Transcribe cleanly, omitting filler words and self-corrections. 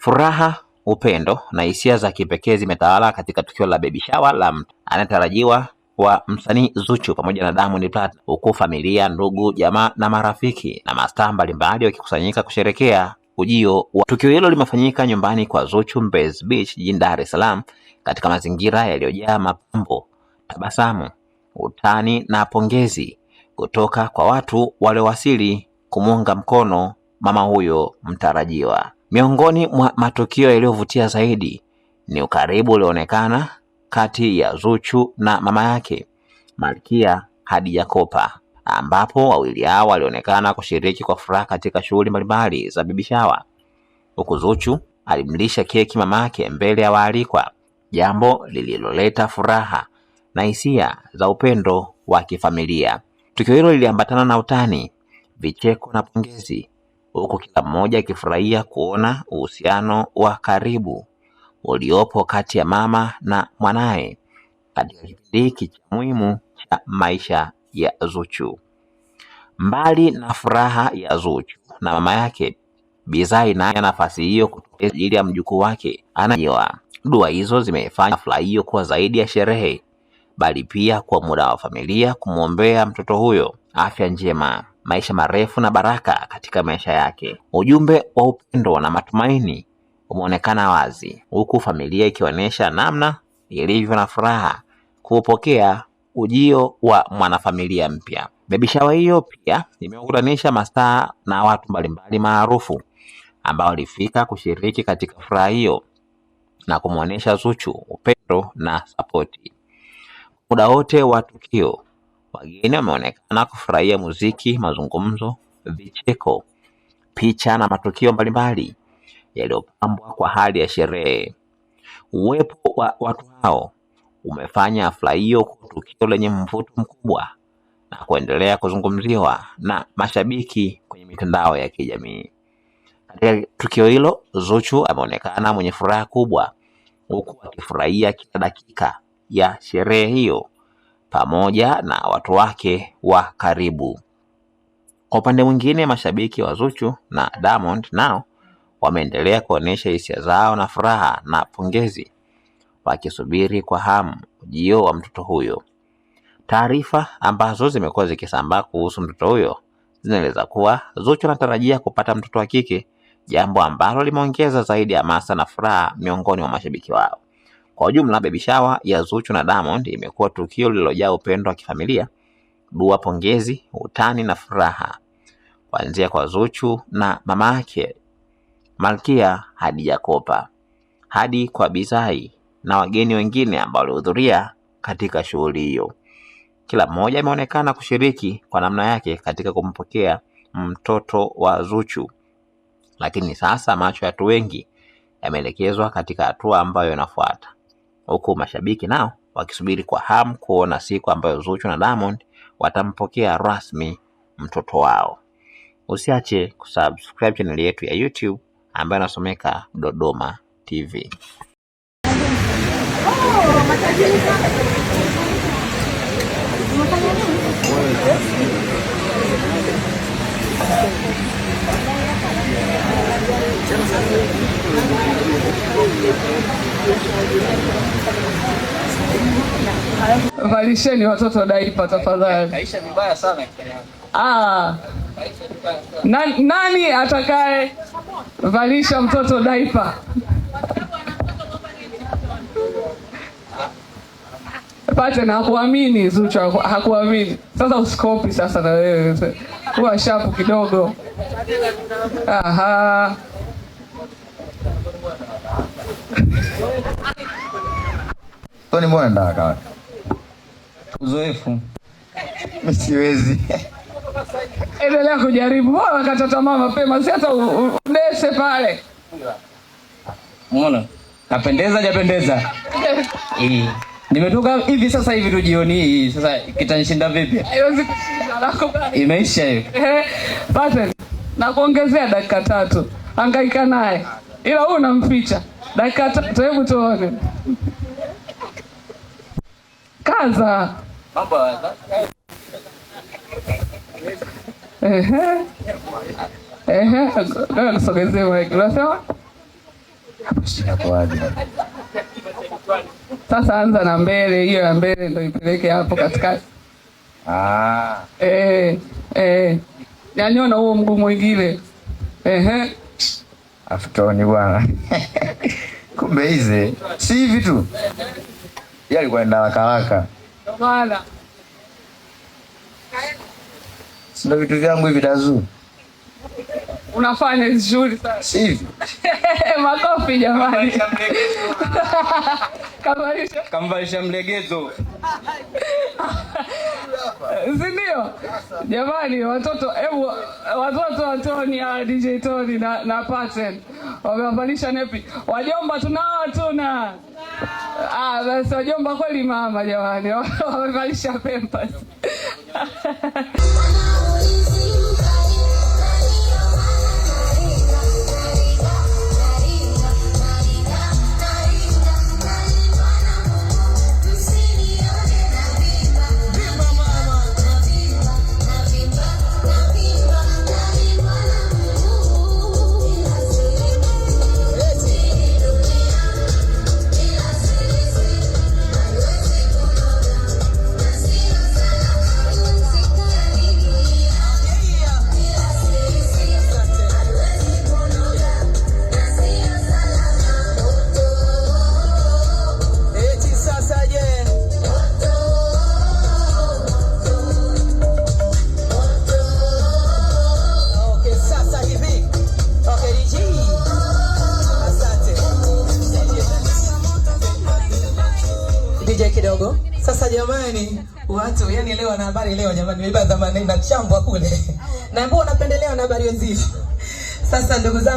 Furaha, upendo na hisia za kipekee zimetawala katika tukio la baby shower la anatarajiwa wa msanii Zuchu pamoja na Diamond Platnumz, huku familia, ndugu, jamaa na marafiki na mastaa mbalimbali wakikusanyika kusherekea ujio wa. Tukio hilo limefanyika nyumbani kwa Zuchu Mbezi Beach jijini Dar es Salaam katika mazingira yaliyojaa mapambo, tabasamu, utani na pongezi kutoka kwa watu waliowasili kumuunga mkono mama huyo mtarajiwa. Miongoni mwa matukio yaliyovutia zaidi ni ukaribu ulioonekana kati ya Zuchu na mama yake Malkia Hadija Kopa, ambapo wawili hao walionekana kushiriki kwa furaha katika shughuli mbalimbali za baby shower. Huku Zuchu alimlisha keki mama yake mbele ya waalikwa, jambo lililoleta furaha na hisia za upendo wa kifamilia. Tukio hilo liliambatana na utani, vicheko na pongezi, huku kila mmoja akifurahia kuona uhusiano wa karibu uliopo kati ya mama na mwanae katika kipindi hiki cha muhimu cha maisha ya Zuchu. Mbali na furaha ya Zuchu na mama yake, Bizai naye nafasi hiyo kwa ajili ya mjukuu wake anajua. Dua hizo zimefanya hafla hiyo kuwa zaidi ya sherehe, bali pia kwa muda wa familia kumwombea mtoto huyo afya njema, maisha marefu na baraka katika maisha yake. Ujumbe wa upendo na matumaini umeonekana wazi, huku familia ikionyesha namna ilivyo na furaha kupokea ujio wa mwanafamilia mpya. Baby shower hiyo pia imewakutanisha mastaa na watu mbalimbali maarufu ambao walifika kushiriki katika furaha hiyo na kumuonesha Zuchu upendo na sapoti. Muda wote wa tukio, wageni wameonekana kufurahia muziki, mazungumzo, vicheko, picha na matukio mbalimbali yaliyopambwa kwa hali ya sherehe. Uwepo wa watu hao umefanya hafla hiyo kuwa tukio lenye mvuto mkubwa na kuendelea kuzungumziwa na mashabiki kwenye mitandao ya kijamii. Katika tukio hilo, Zuchu ameonekana mwenye furaha kubwa, huku akifurahia kila dakika ya sherehe hiyo pamoja na watu wake wa karibu. Kwa upande mwingine, mashabiki wa Zuchu na Diamond nao wameendelea kuonesha hisia zao na furaha na pongezi, wakisubiri kwa hamu ujio wa mtoto huyo. Taarifa ambazo zimekuwa zikisambaa kuhusu mtoto huyo zinaeleza kuwa Zuchu anatarajia kupata mtoto wa kike, jambo ambalo limeongeza zaidi hamasa na furaha miongoni mwa mashabiki wao. Kwa ujumla, baby shower ya Zuchu na Diamond imekuwa tukio lililojaa upendo wa kifamilia, dua, pongezi, utani na furaha, kuanzia kwa Zuchu na mama yake Malkia Hadija Kopa hadi kwa Bizai na wageni wengine ambao walihudhuria katika shughuli hiyo. Kila mmoja ameonekana kushiriki kwa namna yake katika kumpokea mtoto wa Zuchu, lakini sasa macho ya watu wengi yameelekezwa katika hatua ambayo inafuata, huku mashabiki nao wakisubiri kwa hamu kuona siku ambayo Zuchu na Diamond watampokea rasmi mtoto wao. Usiache kusubscribe channel yetu ya YouTube ambayo inasomeka Dodoma TV. Valisheni watoto daipa tafadhali. Kaisha vibaya sana. Nani atakaye valisha mtoto daipa? Pate na hakuamini Zuchu, hakuamini. Sasa usikopi sasa na wewe. Huwa shapu kidogo. Aha. Toni mbona ndaka? Uzoefu. Msiwezi. Endelea kujaribu. Wao wakatata mama mapema, si hata udese pale. Muona? Napendeza hajapendeza? Nimetoka hivi sasa hivi tu jioni hii. Sasa kitanishinda vipi? Haiwezi kushinda lako bali. Imeisha hiyo. Pate na kuongezea dakika 3. Hangaika naye. Ila huyu unamficha. Dakika 3, hebu tuone. Kaza. Mambo Ehe, kusogezea mic. Unasema? Inakuwaje? Sasa anza na mbele, hiyo ya mbele ndio ipeleke hapo katikati. Nyanyona huo mguu mwingine. Aftoni bwana. Kumbe hizi si hivi tu. Yeye alikuwa enda haraka. Bwana. Sio vitu vyangu hivi dazu. Unafanya vizuri sana. Si hivi. Makofi jamani. Kamvalisha mlegezo. Sindio? Jamani watoto, watoto wa Tony ya DJ Tony na Pattern wamewavalisha nepi. Wajomba tunao tuna. Basi wajomba kweli mama jamani, wamevalisha Pampers. Kidogo. Sasa jamani, watu yani leo na habari leo jamani, nimeiba zamani na chambwa kule. Na mbona unapendelea na habari nzito? Sasa ndugu zangu